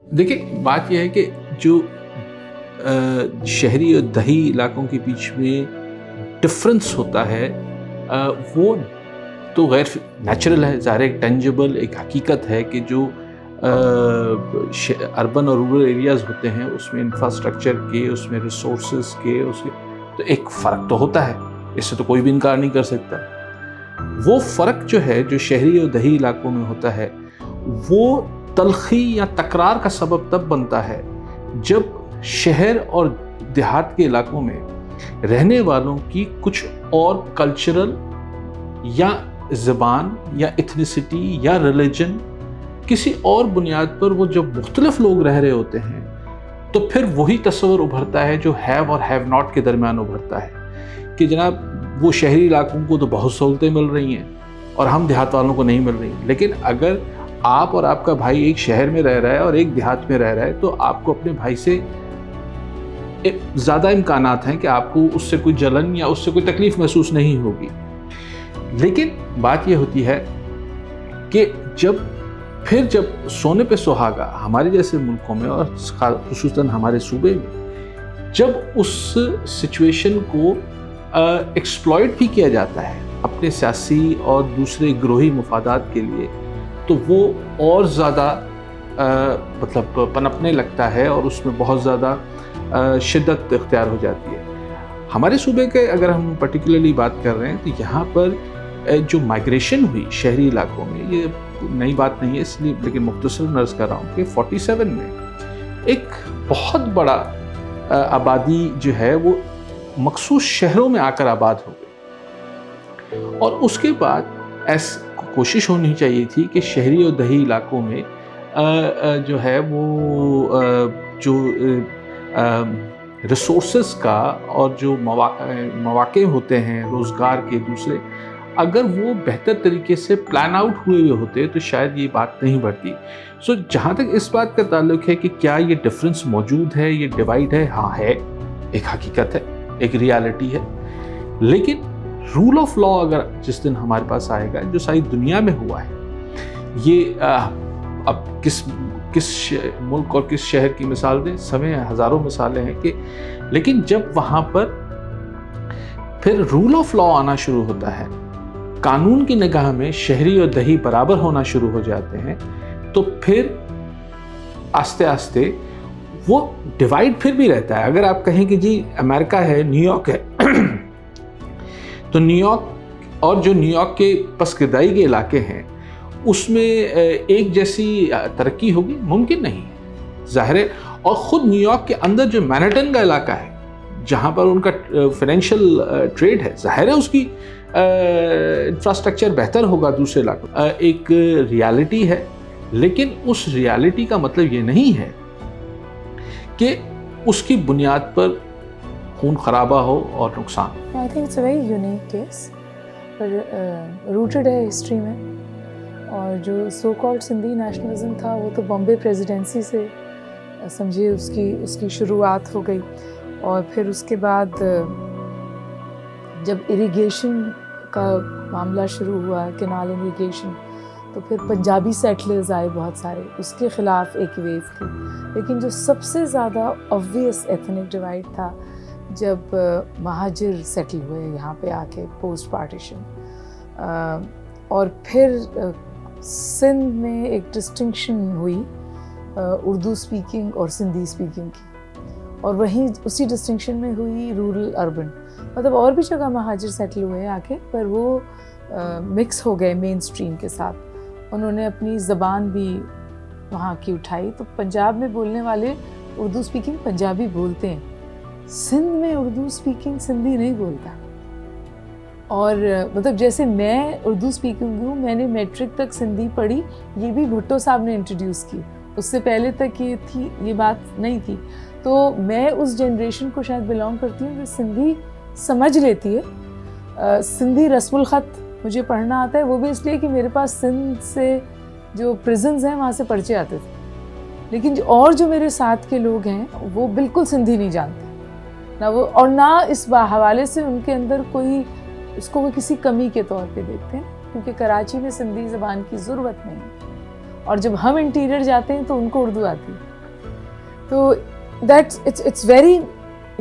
देखिए, बात ये है कि जो शहरी और दही इलाकों के बीच में डिफरेंस होता है, वो तो गैर नेचुरल है, ज़ाहिर एक टेंजिबल एक हकीकत है कि जो अर्बन और रूरल एरियाज़ होते हैं उसमें इंफ्रास्ट्रक्चर के, उसमें रिसोर्सेज के, उसके तो एक फ़र्क तो होता है, इससे तो कोई भी इनकार नहीं कर सकता। वो फ़र्क जो है, जो शहरी और दही इलाकों में होता है, वो तलखी या तकरार का सबब तब बनता है जब शहर और देहात के इलाकों में रहने वालों की कुछ और कल्चरल या ज़बान या इथनिसिटी या रिलीजन किसी और बुनियाद पर वो जब मुख्तलिफ लोग रह रहे होते हैं, तो फिर वही तस्वर उभरता है जो हैव और हैव नॉट के दरमियान उभरता है कि जनाब वो शहरी इलाकों को तो बहुत सहूलतें मिल रही हैं और हम देहात वालों को नहीं मिल रही। लेकिन अगर आप और आपका भाई एक शहर में रह रहा है और एक देहात में रह रहा है, तो आपको अपने भाई से ज़्यादा इम्कानात हैं कि आपको उससे कोई जलन या उससे कोई तकलीफ़ महसूस नहीं होगी। लेकिन बात यह होती है कि जब सोने पे सुहागा हमारे जैसे मुल्कों में और ख़ुसूसन हमारे सूबे में जब उस सिचुएशन को एक्सप्लॉइट भी किया जाता है अपने सियासी और दूसरे ग्रोही मुफादात के लिए, तो वो और ज़्यादा मतलब पनपने लगता है और उसमें बहुत ज़्यादा शिद्दत इख्तियार हो जाती है। हमारे सूबे के अगर हम पर्टिकुलरली बात कर रहे हैं, तो यहाँ पर जो माइग्रेशन हुई शहरी इलाकों में, ये नई बात नहीं है इसलिए, लेकिन मुख्तसर नर्ज कर रहा हूँ कि 47 में एक बहुत बड़ा आबादी जो है वो मखसूस शहरों में आकर आबाद हो गई, और उसके बाद कोशिश होनी चाहिए थी कि शहरी और दही इलाकों में जो है वो जो रिसोर्सेस का और जो मौके होते हैं रोज़गार के दूसरे, अगर वो बेहतर तरीके से प्लान आउट हुए हुए होते तो शायद ये बात नहीं बढ़ती। सो जहाँ तक इस बात का ताल्लुक है कि क्या ये डिफरेंस मौजूद है, ये डिवाइड है, हाँ है, एक हकीकत है, एक रियलिटी है। लेकिन रूल ऑफ लॉ अगर जिस दिन हमारे पास आएगा, जो सारी दुनिया में हुआ है, ये अब किस मुल्क और किस शहर की मिसाल दें, समय हज़ारों मिसालें हैं कि, लेकिन जब वहाँ पर फिर रूल ऑफ लॉ आना शुरू होता है, कानून की निगाह में शहरी और दही बराबर होना शुरू हो जाते हैं, तो फिर आस्ते आस्ते वो डिवाइड फिर भी रहता है। अगर आप कहें कि जी अमेरिका है, न्यूयॉर्क है, तो न्यूयॉर्क और जो न्यूयॉर्क के पसकिरदाई के इलाके हैं उसमें एक जैसी तरक्की होगी, मुमकिन नहीं है, ज़ाहिर है। और ख़ुद न्यूयॉर्क के अंदर जो मैनहट्टन का इलाका है जहाँ पर उनका फाइनेंशियल ट्रेड है, ज़ाहिर है उसकी इंफ्रास्ट्रक्चर बेहतर होगा दूसरे इलाकों। एक रियलिटी है, लेकिन उस रियलिटी का मतलब ये नहीं है कि उसकी बुनियाद पर खून खराबा हो और नुकसान। I think it's a very unique case, पर रूटेड है हिस्ट्री में। और जो सो कॉल्ड सिंधी नेशनलिज्म था वो तो बॉम्बे प्रेसिडेंसी से समझिए उसकी शुरुआत हो गई। और फिर उसके बाद जब इरिगेशन का मामला शुरू हुआ, कैनाल इरिगेशन, तो फिर पंजाबी सेटलर्स आए बहुत सारे, उसके ख़िलाफ़ एक वेव थी। लेकिन जो सबसे ज़्यादा ऑब्वियस एथनिक डिवाइड था जब महाजिर सेटल हुए यहाँ पे आके पोस्ट पार्टीशन, और फिर सिंध में एक डिस्टिंक्शन हुई उर्दू स्पीकिंग और सिंधी स्पीकिंग की, और वहीं उसी डिस्टिंक्शन में हुई रूरल अर्बन, मतलब और भी जगह महाजिर सेटल हुए आके, पर वो मिक्स हो गए मेन स्ट्रीम के साथ। उन्होंने अपनी ज़बान भी वहाँ की उठाई, तो पंजाब में बोलने वाले उर्दू स्पीकिंग पंजाबी बोलते हैं, सिंध में उर्दू स्पीकिंग सिंधी नहीं बोलता। और मतलब जैसे मैं उर्दू स्पीकिंग हूँ, मैंने मैट्रिक तक सिंधी पढ़ी, ये भी भुट्टो साहब ने इंट्रोड्यूस की, उससे पहले तक ये बात नहीं थी। तो मैं उस जनरेशन को शायद बिलोंग करती हूँ जो सिंधी समझ लेती है। सिंधी रस्मुल ख़त मुझे पढ़ना आता है, वो भी इसलिए कि मेरे पास सिंध से जो प्रिजन्स हैं वहाँ से पर्चे आते थे। لیکن اور جو میرے ساتھ کے لوگ ہیں وہ بالکل سندھی نہیں جانتے نہ وہ، اور نہ اس حوالے سے ان کے اندر کوئی اس کو وہ کسی کمی کے طور پہ دیکھتے ہیں، کیونکہ کراچی میں سندھی زبان کی ضرورت نہیں ہے، اور جب ہم انٹیریئر جاتے ہیں تو ان کو اردو آتی ہے. تو it's very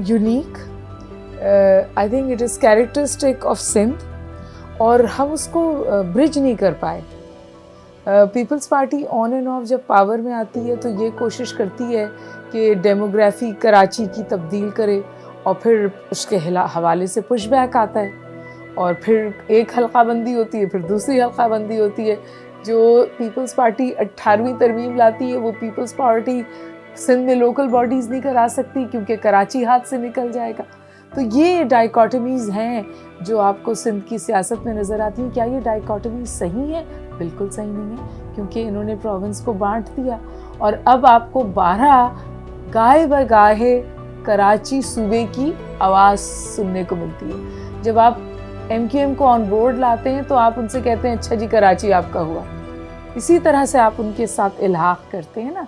unique. I think it is characteristic of Sindh، اور ہم اس کو برج نہیں کر پائے. Peoples Party on and off جب پاور میں آتی ہے تو یہ کوشش کرتی ہے کہ ڈیموگرافی کراچی کی تبدیل کرے، اور پھر اس کے حوالے سے پش بیک آتا ہے، اور پھر ایک حلقہ بندی ہوتی ہے، پھر دوسری حلقہ بندی ہوتی ہے. جو پیپلز پارٹی 18ویں ترمیم لاتی ہے وہ پیپلز پارٹی سندھ میں لوکل باڈیز نہیں کرا سکتی کیونکہ کراچی ہاتھ سے نکل جائے گا. تو یہ ڈائیکاٹمیز ہیں جو آپ کو سندھ کی سیاست میں نظر آتی ہیں. کیا یہ ڈائیکاٹمیز صحیح ہیں؟ بالکل صحیح نہیں ہے، کیونکہ انہوں نے پروونس کو بانٹ دیا، اور اب آپ کو 12 گاہے بگاہے کراچی صوبے کی آواز سننے کو ملتی ہے. جب آپ ایم کیو ایم کو آن بورڈ لاتے ہیں تو آپ ان سے کہتے ہیں اچھا جی کراچی آپ کا ہوا. اسی طرح سے آپ ان کے ساتھ الحاق کرتے ہیں نا.